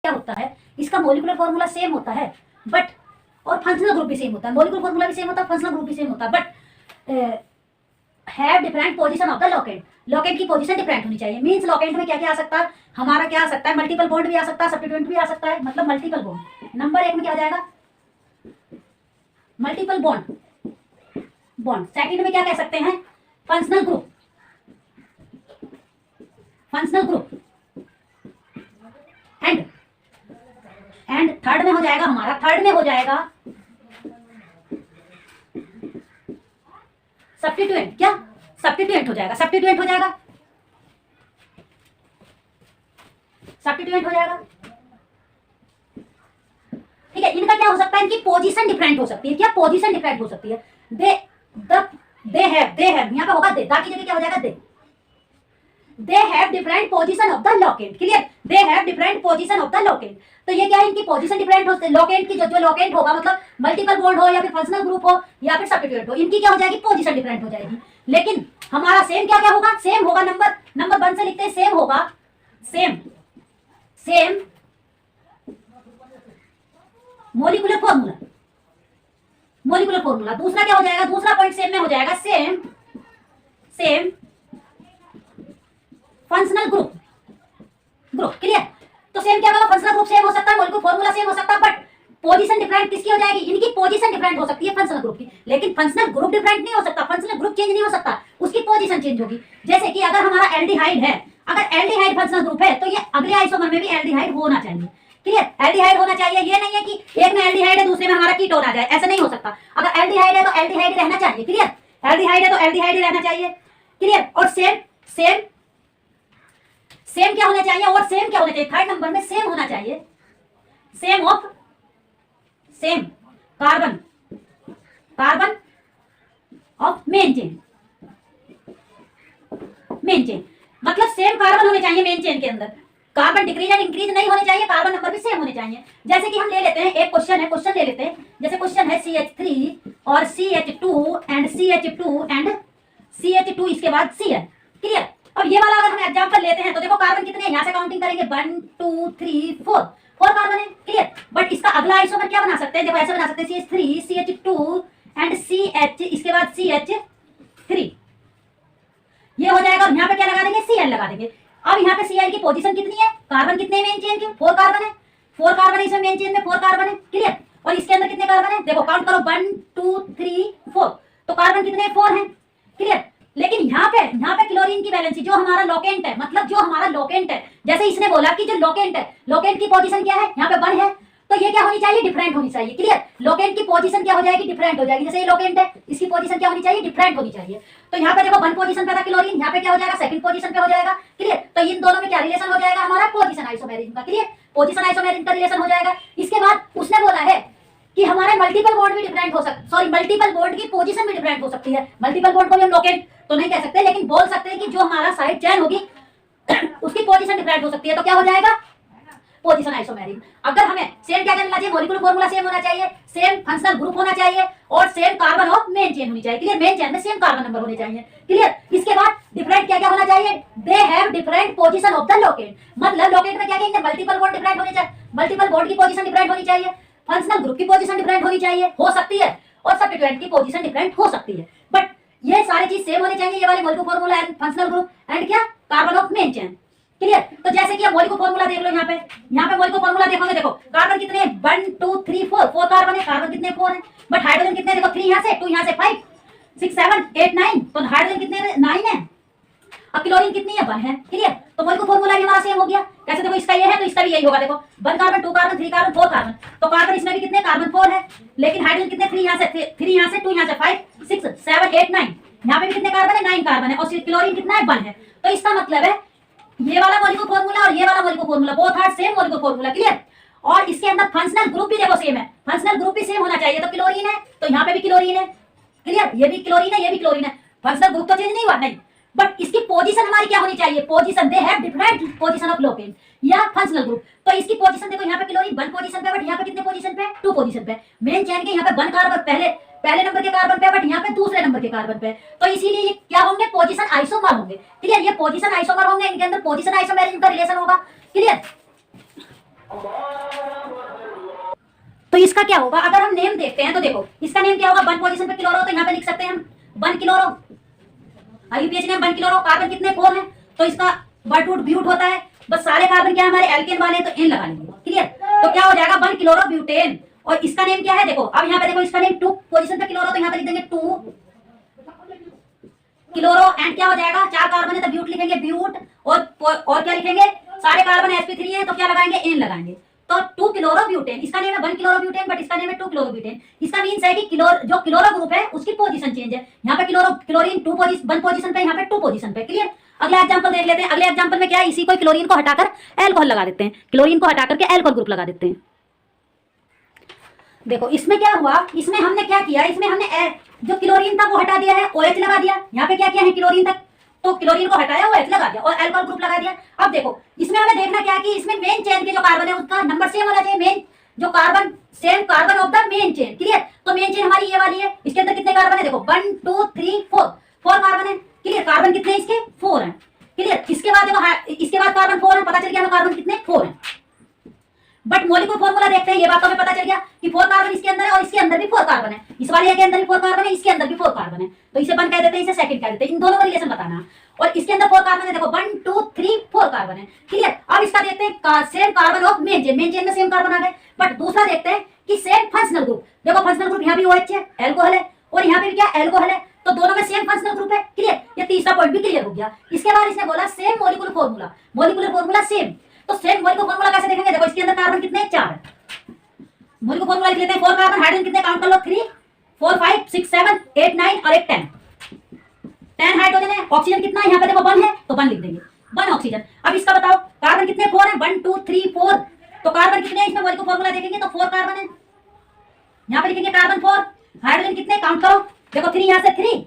क्या होता है, इसका मॉलिक्यूलर फॉर्मूला सेम होता है बट और फंक्शनल ग्रुप भी सेम होता है, मॉलिक्यूलर फॉर्मूला भी सेम होता है, फंक्शनल ग्रुप भी सेम होता है, but have different position of the locant. Locant की पोजीशन डिफरेंट होनी चाहिए। मींस लॉकेंट में क्या क्या आ सकता है, हमारा क्या आ सकता है, मल्टीपल बॉन्ड भी आ सकता है, सब्स्टिट्यूएंट भी आ सकता है, मतलब मल्टीपल बॉन्ड। नंबर 1 में क्या आ जाएगा, मल्टीपल बॉन्ड बॉन्ड। सेकंड में क्या कह सकते हैं, functional group, functional group. And third में हो जाएगा हमारा, थर्ड में हो जाएगा सब्स्टिट्यूएंट। क्या सब्स्टिट्यूएंट हो जाएगा, सब्स्टिट्यूएंट हो जाएगा, सब्स्टिट्यूएंट हो जाएगा। ठीक है, इनका क्या हो सकता है, इनकी पोजीशन डिफरेंट हो सकती है। क्या पोजीशन डिफरेंट हो सकती है, दे हैव यहां पे होगा दे, ताकि जगह क्या हो जाएगा दे। They have different position of the locant. Clear, they have different position of the locant. तो ये क्या है, इनकी पोजीशन डिफरेंट हो, लॉकेंट की जो लॉकेंट होगा, मतलब मल्टीपल बॉन्ड हो या फिर फंक्शनल ग्रुप हो या फिर सब्स्टिट्यूएंट हो, इनकी क्या हो जाएगी, पोजीशन डिफरेंट हो जाएगी। लेकिन हमारा सेम क्या क्या होगा, सेम होगा। नंबर 1 से लिखते हैं, सेम होगा, same molecular formula, molecular formula. दूसरा क्या हो जाएगा, दूसरा पॉइंट सेम में हो जाएगा, सेम फंक्शनल ग्रुप। क्लियर, तो सेम क्या होगा, फंक्शनल ग्रुप सेम हो सकता है, मॉलिक्यूलर फॉर्मूला सेम हो सकता है, बट पोजीशन डिफरेंट किसकी हो जाएगी, इनकी पोजीशन डिफरेंट हो सकती है फंक्शनल ग्रुप की। लेकिन फंक्शनल ग्रुप डिफरेंट नहीं हो सकता, फंक्शनल ग्रुप चेंज नहीं हो सकता, उसकी पोजीशन चेंज होगी। जैसे कि अगर हमारा एल्डिहाइड है, अगर एल्डिहाइड फंक्शनल ग्रुप है तो ये अगले आइसोमर में भी एल्डिहाइड होना चाहिए। क्लियर, एल्डिहाइड होना चाहिए। ये नहीं है कि एक में एल्डिहाइड है दूसरे में हमारा कीटोन आ जाए, ऐसा नहीं हो सकता। अगर एल्डिहाइड है तो एल्डिहाइड रहना चाहिए। क्लियर, एल्डिहाइड है तो एल्डिहाइड रहना चाहिए। क्लियर, और सेम क्या होना चाहिए, और सेम क्या होना चाहिए, थर्ड नंबर में सेम होना चाहिए, same carbon of main chain. मतलब सेम कार्बन होने चाहिए मेन चेन के अंदर, कार्बन डिक्रीज एंड इंक्रीज नहीं होने चाहिए, कार्बन नंबर भी सेम होने चाहिए। जैसे कि हम ले लेते हैं, एक क्वेश्चन है, क्वेश्चन ले लेते हैं। जैसे क्वेश्चन है CH3 और CH2 and CH2 and CH2 इसके बाद Cl। क्लियर, अब ये वाला अगर हम एग्जांपल लेते हैं तो देखो कार्बन कितने हैं, यहां से काउंटिंग करेंगे 1 2 3 4 कार्बन है। क्लियर, बट इसका अगला आइसोमर क्या बना सकते हैं, देखो ऐसे बना सकते हैं, CH3 CH2 एंड CH इसके बाद CH3। ये हो जाएगा, और यहाँ पे क्या लगा देंगे, Cl लगा देंगे। अब यहाँ पे Cl की पोजीशन कितनी है, कार्बन कितने हैं मेन चेन के, 4 कार्बन है, 4 कार्बन है इसमें, मेन चेन में 4 कार्बन है। क्लियर, और इसके अंदर कितने कार्बन है, देखो काउंट करो 1 2 3 4, तो कार्बन कितने 4 हैं। क्लियर, लेकिन यहाँ पे क्लोरीन की वैलेंसी, जो हमारा लोकेंट है, मतलब जो हमारा लोकेंट है, जैसे इसने बोला कि जो लोकेंट है, लोकेंट की पोजीशन क्या है, यहाँ पे 1 है, तो ये क्या होनी चाहिए, डिफरेंट होनी चाहिए। क्लियर, लोकेंट की पोजीशन क्या हो जाएगी, डिफरेंट हो जाएगी। जैसे ये लोकेंट है, इसकी पोजीशन क्या होनी चाहिए, डिफरेंट होनी चाहिए। तो यहाँ पे देखो 1 पोजीशन पे था क्लोरीन, यहाँ पे क्या हो जाएगा, सेकंड पोजीशन पे हो जाएगा। क्लियर, तो इन दोनों में क्या रिलेशन हो जाएगा, हमारा पोजीशन आइसोमेरिज्म का। क्लियर, पोजीशन आइसोमेरिज्म का रिलेशन हो जाएगा। इसके बाद उसने बोला है कि हमारे मल्टीपल बॉन्ड भी डिफरेंट हो सकते, सॉरी मल्टीपल बॉन्ड की पोजीशन भी डिफरेंट हो सकती है। मल्टीपल बॉन्ड को भी हम लोकेंट तो नहीं कह सकते, लेकिन बोल सकते हैं कि जो हमारा साइड चेन होगी उसकी पोजीशन डिफरेंट हो सकती है। तो क्या हो जाएगा, पोजीशन आइसोमेरिज्म। अगर हमें सेम क्या करना चाहिए, मॉलिक्यूलर फॉर्मूला सेम होना चाहिए, सेम फंक्शनल ग्रुप होना चाहिए, और same carbon of main chain होनी चाहिए। क्लियर, मेन चेन में सेम कार्बन नंबर होने चाहिए। क्लियर, इसके बाद डिफरेंट क्या क्या होना चाहिए, दे have different position of the locant. मतलब लोकेंट में क्या कहेंगे, मल्टीपल बॉन्ड डिफरेंट होने चाहिए, मल्टीपल बॉन्ड की पोजीशन डिफरेंट होनी चाहिए, फंक्शनल ग्रुप की पोजीशन डिफरेंट होनी चाहिए, हो सकती है, और सब्स्टिट्यूएंट की पोजीशन डिफरेंट हो सकती है, बट ये सारी चीज सेम होनी चाहिए। ये वाले molecular formula and functional group and क्या, carbon of main chain. Clear, तो जैसे कि मॉलिक्यूलर फॉर्मूला देख लो, यहाँ पे मॉलिक्यूलर फॉर्मूला देखोगे, देखो कार्बन कितने हैं, 1 2 3 4 कार्बन है, कार्बन कितने 4 है, बट हाइड्रोजन कितने, देखो 3 यहाँ से, 2 यहाँ से, 5 6 7 8 9, तो हाइड्रोजन कितने 9 है, अब क्लोरीन कितनी है, 1 है। क्लियर, तो मॉलिक्यूलर फॉर्मूला भी हमारा सेम हो गया। कैसे, देखो इसका ये है तो इसका भी यही होगा। देखो 1 कार्बन 2 कार्बन 3 कार्बन 4 कार्बन, तो कार्बन इसमें भी कितने, कार्बन 4 है, लेकिन हाइड्रोजन कितने, 3 यहाँ से 3 यहाँ से 2 यहाँ से, 5 6 7 8 9, यहाँ पे भी कितने कार्बन है, 9 कार्बन है, और क्लोरीन कितना है, 1 है। तो इसका मतलब है ये वाला मॉलिक्यूलर फॉर्मूला और ये वाला molecular formula both are same molecular formula. Clear, और इसके अंदर फंक्शनल ग्रुप भी देखो सेम है, फंक्शनल ग्रुप भी सेम होना चाहिए। तो क्लोरीन है तो यहाँ पे भी क्लोरीन है। क्लियर, ये भी क्लोरीन है, ये भी क्लोरीन है, फंक्शनल ग्रुप तो चेंज नहीं हुआ, नहीं, बट इसकी पोजीशन हमारी क्या होनी चाहिए, position they have different position of locant या फंक्शनल ग्रुप। तो इसकी पोजीशन देखो, यहाँ पे क्लोरीन 1 पोजीशन पे, बट यहाँ पे कितने पोजीशन पे, 2 पोजीशन पे। मेन चेन के यहाँ पे 1 कार्बन पहले नंबर के कार्बन पे, बट यहाँ पे दूसरे नंबर के कार्बन पे, तो इसीलिए ये क्या होंगे, पोजीशन आइसोमर होंगे। क्लियर, ये पोजीशन आइसोमर होंगे, इनके अंदर पोजीशन आइसोमेरिज्म का रिलेशन होगा। क्लियर, तो इसका क्या होगा, अगर हम नेम देखते हैं तो देखो इसका नेम क्या होगा, 1 पोजीशन पे क्लोरो, तो यहाँ पे लिख सकते हैं हम 1 क्लोरो। आईयूपीएच नेम 1 क्लोरो, कार्बन कितने 4 है, तो इसका बटरूट ब्यूट होता है। बस सारे कार्बन क्या हमारे एल्केन वाले हैं, तो एन लगा लेंगे। क्लियर, तो क्या हो जाएगा 1 क्लोरो ब्यूटेन। और इसका नेम क्या है, देखो अब यहाँ पे देखो इसका नेम 2 पोजीशन पे क्लोरो, तो यहाँ पे लिख देंगे 2 क्लोरो एंड क्या हो जाएगा, 4 कार्बन है तो ब्यूट लिखेंगे ब्यूट, और क्या लिखेंगे, सारे कार्बन sp3 है तो क्या लगाएंगे, एन लगाएंगे, तो 2 क्लोरो ब्यूटेन। इसका नेम है 1 क्लोरो ब्यूटेन, बट इसका नेम है 2 क्लोरो ब्यूटेन। इसका मींस है कि जो क्लोरो ग्रुप है उसकी पोजीशन चेंज है। यहाँ पे क्लोरीन 1 पोजीशन पे, यहाँ पे 2 पोजीशन पे। क्लियर, अगला एग्जांपल देख लेते हैं। अगले एग्जांपल में क्या है, इसी को क्लोरीन को हटाकर एल्कोहल लगा देते हैं, क्लोरीन को हटाकर के एल्कोहल ग्रुप लगा देते हैं। देखो इसमें क्या हुआ, इसमें हमने क्या किया, इसमें हमने जो क्लोरीन था वो हटा दिया है, OH लगा दिया। यहाँ पे क्या किया है, क्लोरीन तक तो क्लोरीन को हटाया, OH लगा दिया और एल्कोहल ग्रुप लगा दिया। अब देखो इसमें हमें देखना क्या है कि इसमें मेन चेन के जो कार्बन है उसका नंबर सेम होना चाहिए, मेन जो carbon same carbon of the main chain. Clear, तो मेन चेन हमारी ये वाली है, इसके अंदर कितने कार्बन है, देखो 1 2 3 4 कार्बन है। क्लियर, कार्बन कितने इसके 4 हैं। क्लियर, इसके बाद देखो इसके बाद कार्बन 4 है, पता चल गया हमें कार्बन कितने 4 हैं। बट मॉलिक्यूलर फॉर्मूला देखते हैं, ये बात तो हमें पता चल गया कि 4 कार्बन इसके अंदर है और इसके अंदर भी 4 कार्बन है, इस वाले के अंदर भी 4 कार्बन है, इसके अंदर भी 4 कार्बन है, तो इसे 1 कह देते हैं, इसे सेकंड कह देते हैं। इन दोनों का रिलेशन बताना, और इसके अंदर 4 कार्बन है, देखो 1 2 3 4 कार्बन है। क्लियर, अब इसका देखते हैं same carbon of main chain में सेम कार्बन आ गए। बट दूसरा देखते हैं कि सेम फंक्शनल ग्रुप, देखो फंक्शनल ग्रुप यहाँ भी OH है, एल्कोहल है, और यहाँ पे भी क्या एल्कोहल है, तो दोनों में सेम फंक्शनल ग्रुप है। क्लियर, ये तीसरा पॉइंट भी क्लियर हो गया। इसके बाद इसने बोला सेम मॉलिक्यूलर फॉर्मूला सेम, तो सेम मॉलिक्यूलर फॉर्मूला कैसे देखेंगे, देखो इसके अंदर कार्बन कितने 4 है, मॉलिक्यूलर फॉर्मूला लिख लेते हैं 4 कार्बन, हाइड्रोजन कितने काउंट कर लो 3 4 5 6 7 8 9 और एक 10 हाइड्रोजन है। ऑक्सीजन कितना है, यहाँ पे देखो 1 है तो 1 लिख देंगे, 1 ऑक्सीजन। अब इसका बताओ कार्बन कितने 4 है, 1 2 3 4, तो कार्बन कितने हैं इसमें, मॉलिक्यूलर फॉर्मूला देखेंगे तो 4 कार्बन है, यहाँ पे लिखेंगे कार्बन 4। हाइड्रोजन कितने काउंट करो, देखो 3 यहाँ से 3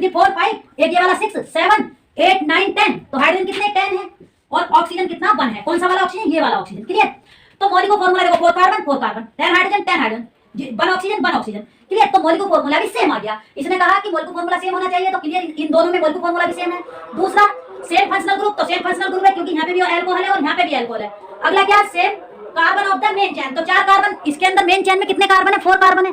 4 5, एक ये वाला 6 7 8 9 10, तो हाइड्रोजन कितने 10 है, और ऑक्सीजन कितना 1 है। कौन सा वाला ऑक्सीजन, ये वाला ऑक्सीजन। क्लियर, तो मॉलिक्यूलर फॉर्मूला देखो 4 कार्बन 10 हाइड्रोजन 1 ऑक्सीजन। क्लियर, तो मॉलिक्यूलर फॉर्मूला भी सेम आ गया। इसने कहा कि मॉलिक्यूलर फॉर्मूला सेम होना चाहिए, तो क्लियर इन दोनों में मॉलिक्यूलर फॉर्मूला भी सेम है। दूसरा सेम फंक्शनल ग्रुप, तो सेम फंक्शनल ग्रुप है क्योंकि यहाँ पे भी एल्कोहल है और यहाँ पे भी एल्कोहल है। अगला क्या, same carbon of the main chain, तो 4 कार्बन इसके अंदर, मेन चेन में कितने कार्बन है 4 कार्बन है,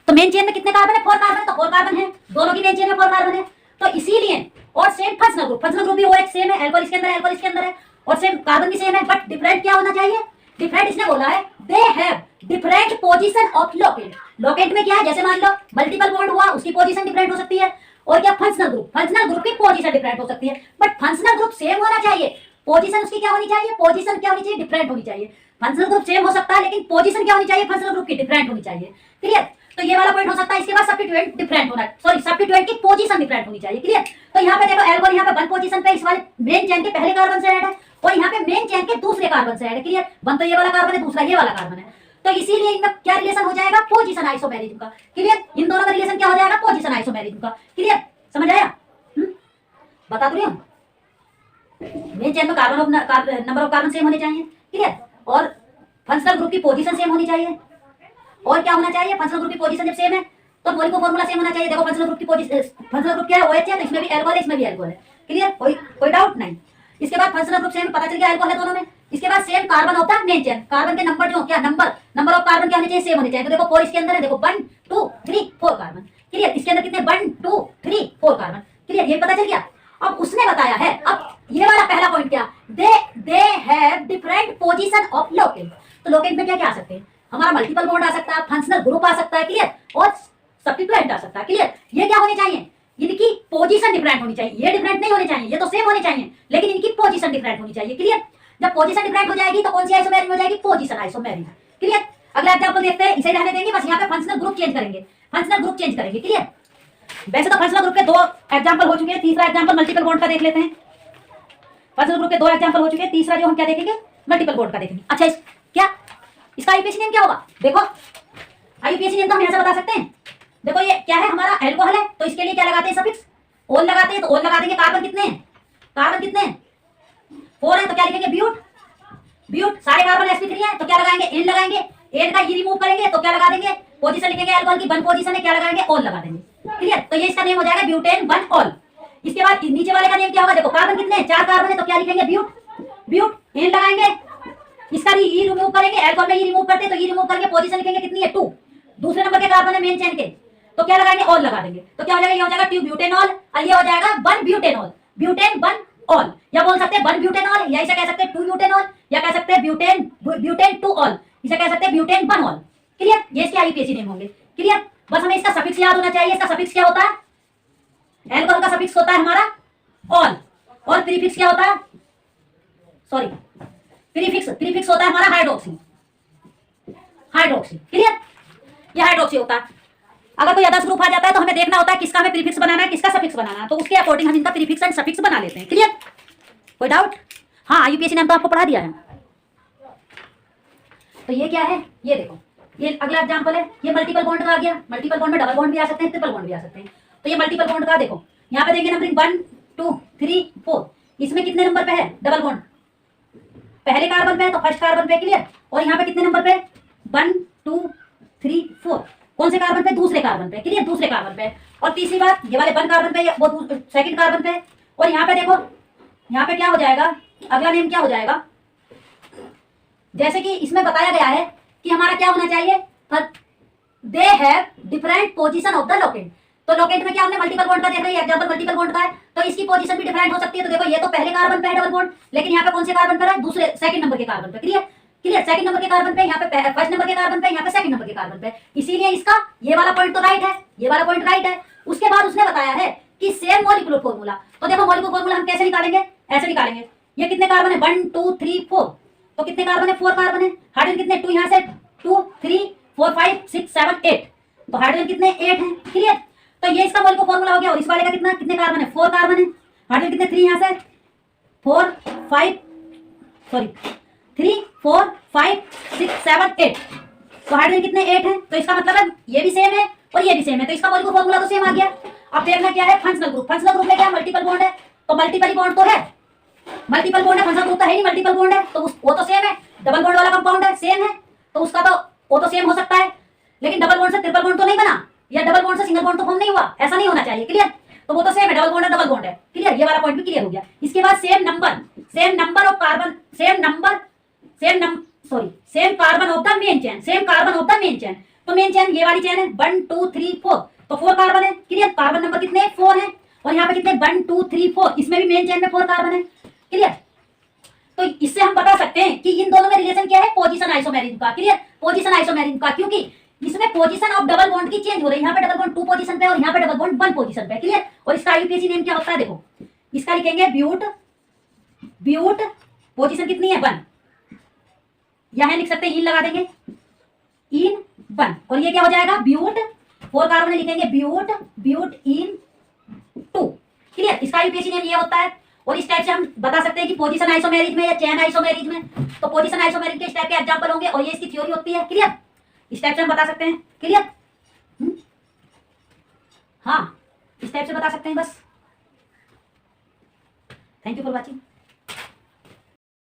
तो मेन चेन में कितने कार्बन है 4 कार्बन, तो 4 कार्बन है, दोनों की मेन चेन में 4 कार्बन है, तो इसीलिए। और सेम फंक्शनल ग्रुप भी OH सेम है, एल्कोहल इसके अंदर है, एल्कोहल इसके अंदर है, और सेम कार्बन भी सेम है। बट डिफरेंट क्या होना चाहिए, डिफरेंट इसने बोला है दे have different position of locant. Locant में क्या है, जैसे मान लो मल्टीपल बॉन्ड हुआ, उसकी पोजीशन डिफरेंट हो सकती है, और क्या फंक्शनल ग्रुप की पोजीशन डिफरेंट हो सकती है। बट फंक्शनल ग्रुप सेम होना चाहिए, पोजीशन उसकी क्या होनी चाहिए, पोजीशन क्या होनी चाहिए, डिफरेंट होनी चाहिए। फंक्शनल ग्रुप सेम हो सकता है लेकिन पोजीशन क्या होनी चाहिए, फंक्शनल ग्रुप की डिफरेंट होनी चाहिए। क्लियर, तो ये वाला पॉइंट हो सकता है। इसके बाद सब्स्टिट्यूएंट डिफरेंट होना, सब्स्टिट्यूएंट की पोजीशन डिफरेंट होनी चाहिए। क्लियर, तो यहाँ पे देखो एल्कोहल यहाँ पे 1 पोजीशन पे इस वाले मेन चेन के पहले कार्बन से ऐड है, और यहाँ पे मेन चेन के दूसरे कार्बन से ऐड है। क्लियर, 1 तो ये वाला कार्बन है, दूसरा ये वाला कार्बन है, तो इसीलिए इनमें क्या रिलेशन हो जाएगा, पोजीशन आइसोमेरिज्म का। क्लियर, इन दोनों का रिलेशन क्या हो जाएगा, पोजीशन आइसोमेरिज्म का। क्लियर, समझ आया, बता दो रही मेन चेन में नंबर ऑफ कार्बन सेम होने चाहिए। क्लियर, और फंक्शनल ग्रुप की पोजीशन सेम होनी चाहिए, और क्या होना चाहिए, फंक्शनल ग्रुप की पोजीशन जब सेम है तो मॉलिक्यूलर फॉर्मूला सेम होना चाहिए। देखो फंक्शनल ग्रुप की पोजीशन, फंक्शनल ग्रुप क्या है, OH है, तो इसमें भी एल्कोहल है, इसमें भी एल्कोहल है। क्लियर, कोई डाउट नहीं। इसके बाद फंक्शनल ग्रुप सेम, पता चल गया एल्कोहल है दोनों में। इसके बाद सेम कार्बन होता है मेन चेन, कार्बन के नंबर जो क्या नंबर ऑफ कार्बन क्या होने चाहिए, सेम होने चाहिए। तो देखो 4 इसके अंदर है, देखो 1 2 3 4 कार्बन। क्लियर, इसके अंदर कितने 1 2 3 4 कार्बन। क्लियर, ये पता चल गया। अब उसने बताया है, अब ये वाला पहला पॉइंट क्या, दे have different position of locant. तो लोकेंट में क्या क्या आ सकते हैं, हमारा मल्टीपल बॉन्ड आ सकता है, फंक्शनल ग्रुप आ सकता है। क्लियर, और सब्स्टिट्यूएंट आ सकता है। क्लियर, ये क्या होने चाहिए, इनकी पोजीशन डिफरेंट होनी चाहिए, ये डिफरेंट नहीं होने चाहिए, ये तो सेम होने चाहिए लेकिन इनकी पोजीशन डिफरेंट होनी चाहिए। क्लियर, जब पोजीशन डिफरेंट हो जाएगी तो कौन सी आइसोमेरिज्म हो जाएगी, पोजीशन आइसोमेरिज्म। क्लियर, अगला एग्जांपल देखते हैं, इसे रहने देंगे, बस यहाँ पे फंक्शनल ग्रुप चेंज करेंगे। क्लियर, वैसे तो फंक्शनल ग्रुप के 2 एग्जांपल हो चुके हैं, तीसरा एग्जांपल मल्टीपल बॉन्ड का देख लेते हैं। फंक्शनल ग्रुप के 2 एग्जांपल हो चुके हैं, तीसरा जो हम क्या देखेंगे, मल्टीपल बॉन्ड का देखेंगे। अच्छा, क्या इसका आईयूपीएसी नेम क्या होगा, देखो आईयूपीएसी नेम तो हम ऐसे बता सकते हैं। देखो ये क्या है, हमारा एल्कोहल है, तो इसके लिए क्या लगाते हैं, सफिक्स ओल लगाते हैं, तो ओल लगा देंगे। कार्बन कितने हैं, 4 है, तो क्या लिखेंगे, ब्यूट। सारे कार्बन sp3 है, तो क्या लगाएंगे, एन लगाएंगे। एन का ई रिमूव करेंगे तो क्या लगा देंगे, पोजीशन लिखेंगे, एल्कोहल की 1 पोजीशन है, क्या लगाएंगे, ओल लगा देंगे। क्लियर, तो ये इसका नेम हो जाएगा ब्यूटेन 1 ऑल। इसके बाद नीचे वाले का नेम क्या होगा, देखो कार्बन कितने हैं, 4 कार्बन है, तो क्या लिखेंगे, ब्यूट। एन लगाएंगे, इसका ई रिमूव करेंगे, एल्कोहल में ई रिमूव करते हैं तो ई रिमूव करके पोजीशन लिखेंगे कितनी है 2, दूसरे नंबर के कार्बन है मेन चेन के, तो क्या लगाएंगे ऑल लगा देंगे, तो क्या हो जाएगा, ये हो जाएगा 2 ब्यूटेनॉल और ये हो जाएगा 1 ब्यूटेनॉल, ब्यूटेन 1 ऑल, या बोल सकते हैं 1 ब्यूटेनॉल, या इसे कह सकते हैं 2 ब्यूटेनॉल, या कह सकते हैं ब्यूटेन 2 ऑल, इसे कह सकते हैं ब्यूटेन 1 ऑल। क्लियर, ये इसके आईयूपीएसी नेम होंगे। क्लियर, बस हमें इसका सफिक्स याद होना चाहिए। इसका सफिक्स क्या होता है, एल्कोहल का सफिक्स होता है हमारा ऑल, और प्रीफिक्स क्या होता है, सॉरी प्रीफिक्स होता है हमारा हाइड्रोक्सी, हाइड्रोक्सी। क्लियर, ये हाइड्रोक्सी होता है। अगर कोई अदर्स ग्रुप आ जाता है तो हमें देखना होता है किसका हमें प्रीफिक्स बनाना है, किसका सफिक्स बनाना है, तो उसके अकॉर्डिंग हम इनका प्रीफिक्स एंड सफिक्स बना लेते हैं। क्लियर, कोई डाउट? हाँ, आईयूपीएसी ने तो आपको पढ़ा दिया है। तो ये क्या है, ये देखो, ये अगला एग्जांपल है, ये मल्टीपल बॉन्ड का आ गया। मल्टीपल बॉन्ड में डबल बॉन्ड भी आ सकते हैं, ट्रिपल बॉन्ड भी आ सकते हैं। तो ये मल्टीपल बॉन्ड का देखो, यहाँ पे देंगे नंबरिंग 1 2 3 4, इसमें कितने नंबर पे है डबल बॉन्ड, पहले कार्बन पे है तो फर्स्ट कार्बन पे। क्लियर, और यहाँ पे कितने नंबर पे, 1 2 3 4, कौन से कार्बन पे, दूसरे कार्बन पे। क्लियर, दूसरे कार्बन पे। और तीसरी बात, ये वाले 1 कार्बन पे, वो सेकंड कार्बन पे। और यहाँ पे देखो, यहाँ पे क्या हो जाएगा, अगला नेम क्या हो जाएगा, जैसे कि इसमें बताया गया है कि हमारा क्या होना चाहिए, दे have different position of the locant. तो लोकेंट में क्या हमने मल्टीपल बॉन्ड का देख रहे हैं, एग्जांपल मल्टीपल बॉन्ड का है, तो इसकी पोजीशन भी डिफरेंट हो सकती है। तो देखो, ये तो पहले कार्बन पे है डबल बॉन्ड, लेकिन यहाँ पे कौन से कार्बन पर है, दूसरे सेकंड नंबर के कार्बन पे। क्लियर, क्लियर, सेकंड नंबर के कार्बन पे, यहाँ पे फर्स्ट नंबर के कार्बन पे, यहाँ पे सेकंड नंबर के कार्बन पे। इसीलिए इसका ये वाला पॉइंट तो राइट है, ये वाला पॉइंट राइट है। उसके बाद उसने बताया है कि सेम मॉलिक्यूलर फॉर्मूला। तो देखो, मॉलिक्यूलर फॉर्मूला हम कैसे निकालेंगे, ऐसे निकालेंगे, ये कितने कार्बन है, 1 2 3 4, तो कितने कार्बन है, 4 कार्बन है। हाइड्रोजन कितने, 2 यहाँ से 2 3 4 5 6 7 8, तो हाइड्रोजन कितने 8 हैं। क्लियर, तो ये इसका मॉलिक्यूलर फॉर्मूला हो गया। और इस वाले का कितना, कितने कार्बन है, 4 कार्बन है। हाइड्रोजन कितने 3 यहाँ से 4 5 सॉरी 3 4 5 6 7 8, तो हाइड्रोजन कितने 8 हैं। तो इसका मतलब है ये भी सेम है और ये भी सेम है, तो इसका मॉलिक्यूलर फॉर्मूला तो सेम आ गया। अब देखना क्या है, फंक्शनल ग्रुप। फंक्शनल ग्रुप में क्या मल्टीपल बॉन्ड है, तो मल्टीपल बॉन्ड तो है, मल्टीपल बॉन्ड है, फंक्शनल ग्रुप तो है नहीं, मल्टीपल बॉन्ड है, तो वो तो सेम है। डबल बॉन्ड वाला कंपाउंड है, सेम है, तो उसका तो वो तो सेम हो सकता है, लेकिन डबल बॉन्ड से ट्रिपल बॉन्ड तो नहीं बना, या डबल बॉन्ड से सिंगल बॉन्ड तो फॉर्म नहीं हुआ, ऐसा नहीं होना चाहिए। क्लियर, तो वो तो सेम है, डबल बॉन्ड है डबल बॉन्ड है। क्लियर, ये वाला पॉइंट भी क्लियर हो गया। इसके बाद same number of carbon, same carbon of the main chain, same carbon of the main chain. तो मेन चेन ये वाली चेन है 1 2 3 4, तो 4 कार्बन है। क्लियर, कार्बन नंबर कितने 4 है, और यहाँ पे कितने 1 2 3 4, इसमें भी मेन चेन में 4 कार्बन है। क्लियर, तो इससे हम बता सकते हैं कि इन दोनों में रिलेशन क्या है, पोजीशन आइसोमेरिज्म का। क्लियर, पोजीशन आइसोमेरिज्म का, क्योंकि इसमें पोजीशन ऑफ डबल बॉन्ड की चेंज हो रही है, यहाँ पे डबल बॉन्ड 2 पोजीशन पे और यहाँ पे डबल बॉन्ड 1 पोजीशन पे। क्लियर, और इसका आईयूपीएसी नेम क्या होता है, देखो इसका लिखेंगे ब्यूट पोजीशन कितनी है 1, यहां लिख सकते हैं इन लगा देंगे, इन 1, और ये क्या हो जाएगा ब्यूट 4 कार्बन लिखेंगे ब्यूट इन 2। क्लियर, इसका आईयूपीएसी नेम ये होता है। और इस टाइप से हम बता सकते हैं कि पोजीशन आइसोमेरिज्म में या चेन आइसोमेरिज्म में, तो पोजीशन आइसोमेरिज्म के इस टाइप के एग्जांपल होंगे और ये इसकी थ्योरी होती है। क्लियर, इस टाइप से हम बता सकते हैं। क्लियर, हाँ, इस टाइप से बता सकते हैं बस। Thank you for watching.